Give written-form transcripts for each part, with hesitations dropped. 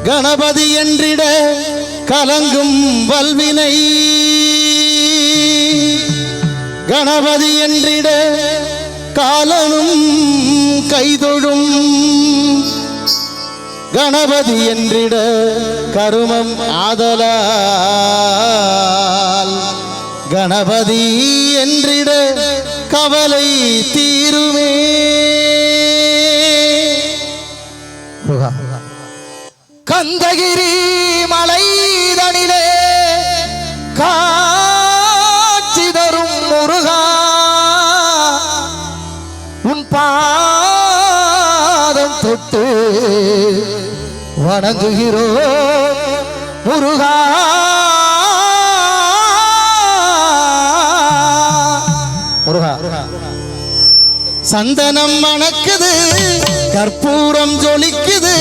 கணபதி என்றிட கலங்கும் வல்வினை கணபதி என்றிட காலனும் கைதொழும் கணபதி என்றிட கருமம் ஆதலால் கணபதி என்றிட கவலை தீருமே. கந்தகிரி மலைதனிலே காட்சி தரும் முருகா உன் பாதம் தொட்டு வணங்குகிறோம் முருகா. முருகா சந்தனம் மணக்குது கற்பூரம் ஜொலிக்குது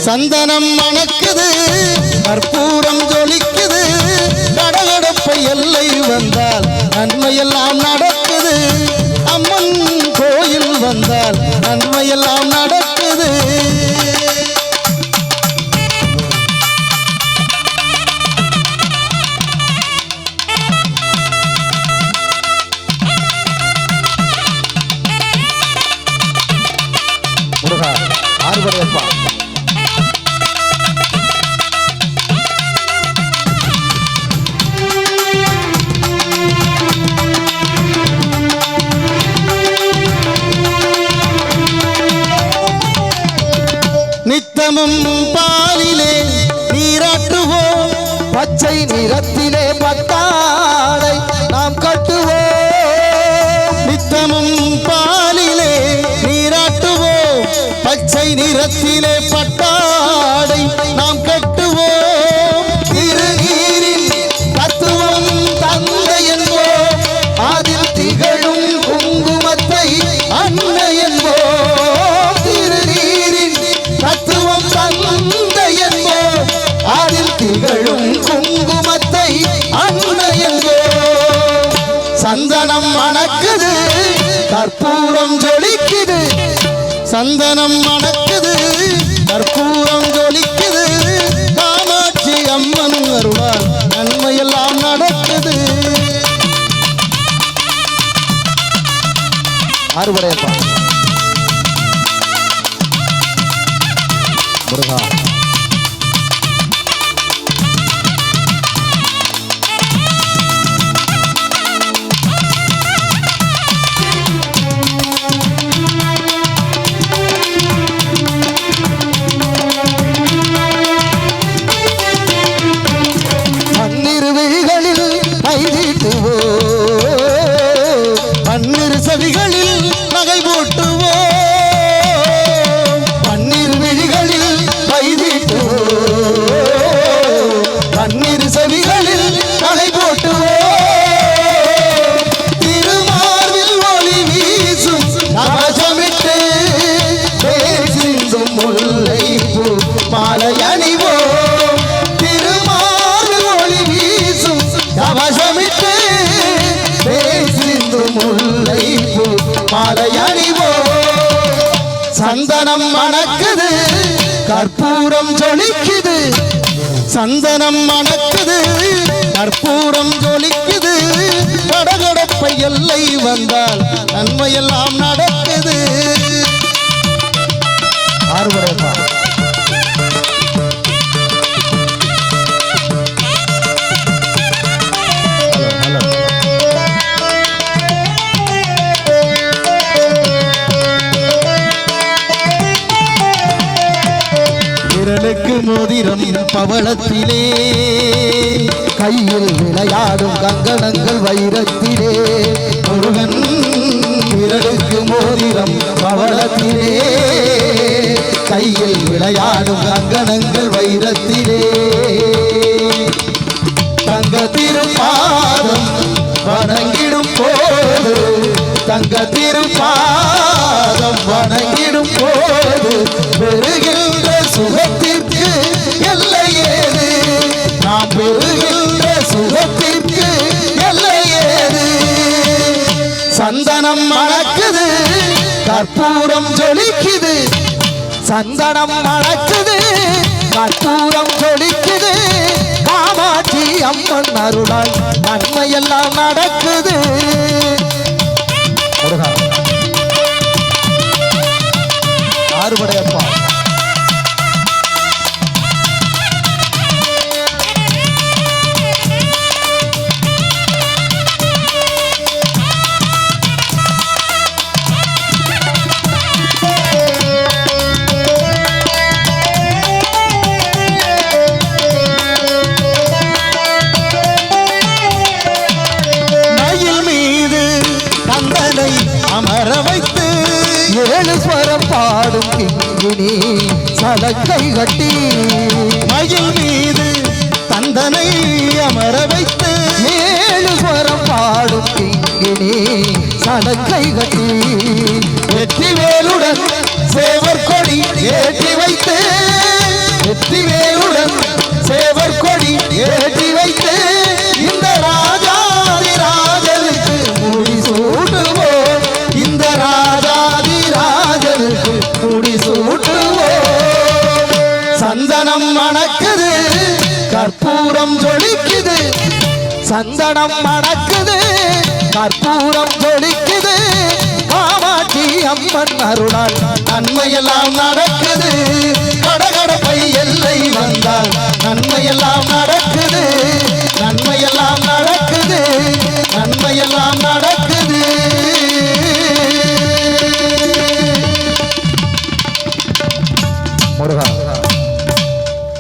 சந்தனம் மணக்குது கற்பூரம் ஜொலிக்குது கடகடப்பை எல்லை வந்தால் நன்மையெல்லாம் நடக்குது அம்மன் கோயில் வந்தால் நன்மையெல்லாம் நடக்குது. முருகா ஆறுபடையப்பா நித்தமும் பாலிலே நீராட்டுவோம் பச்சை நிறத்திலே பட்டாடை நாம் கட்டுவோம். நித்தமும் பாலிலே நீராட்டுவோம் பச்சை நிறத்திலே பட்டாடை நாம் கட்டுவோம். திருநீரின் தத்துவம் தந்தை என்போம் அதில் திகழும் குங்குமத்தை அன்னை என்போம். திருநீரின் தத்துவம் தந்தை என்போம் அதில் திகழும் குங்குமத்தை அன்னை என்போம். சந்தனம் மணக்குது கற்பூரம் ஜொலிக்குது சந்தனம் மணக்குது கற்பூரம் ஜொலிக்குது காமாட்சி அம்மன் அருளால் நன்மையெல்லாம் நடக்குது. ஆறுபடையப்பா முருகா பன்னிரு விழிகளில் கைதீட்டுவோம் பன்னிரு செவிகளில் நகை போட்டுவோம் பன்னிரு விழிகளில் கைதீட்டுவோம் பன்னிரு செவிகளில் நகை போட்டுவோம். திருமார்பில் ஒளி வீசும் கவசமிட்டு பேசிந்தும் முல்லை பூ மாலை அணிவோம். திருமார்பில் ஒளி வீசும் கவசமிட்டு பேசிந்தும் முல்லை பூ மாலை அணிவோம். சந்தனம் மணக்குது கற்பூரம் ஜொலிக்குது சந்தனம் மணக்குது கற்பூரம் ஜொலிக்குது கடகடப்பை எல்லை வந்தால் நன்மையெல்லாம் நடக்குது. ஆறுபடையப்பா விரலுக்கு மோதிரம் பவளத்திலே கையில் விளையாடும் கங்கணங்கள் வைரத்திலே முருகன் விரலுக்கு மோதிரம் பவளத்திலே கையில் விளையாடும் கங்கணங்கள் வைரத்திலே தங்க திருப்பாதம் வணங்கிடும் போது தங்க திருப்பாதம் வணங்கிடும் போது பெறுகின்ற சுகத்திற்கு எல்லை ஏது நாம் பெறுகின்ற சுகத்திற்கு எல்லை ஏது. சந்தனம் மணக்குது கற்பூரம் ஜொலிக்குது சந்தனம் மணக்குது கற்பூரம் ஜொலிக்குது காமாட்சி அம்மன் அருளால் நன்மையெல்லாம் நடக்குது ஆறுபடையப்பா அமர வைத்து ஏழு ஸ்வரம் பாடும் கிங்கினி சலக்கை கட்டி மயில் மீது தந்தனை அமர வைத்து ஏழு ஸ்வரம் பாடும் கிங்கினி சலக்கை கட்டி வெற்றிவேலுடன் சேவர் கொடி ஏற்றி வைத்து வெற்றிவேலுடன் சேவர் கொடி ஏற்றி வைத்து இந்த ராஜாதி ராஜனுக்கு முடி சூட்டுவோம் இந்த ராஜாதி ராஜனுக்கு முடி சூட்டுவோம் சந்தனம் மணக்குது கற்பூரம் ஜொலிக்குது சந்தனம் மணக்குது கற்பூரம் ஜொலிக்குது காமாட்சி அம்மன் அருளால் நன்மையெல்லாம் நடக்குது கடகடப்பை எல்லை வந்தால் நன்மை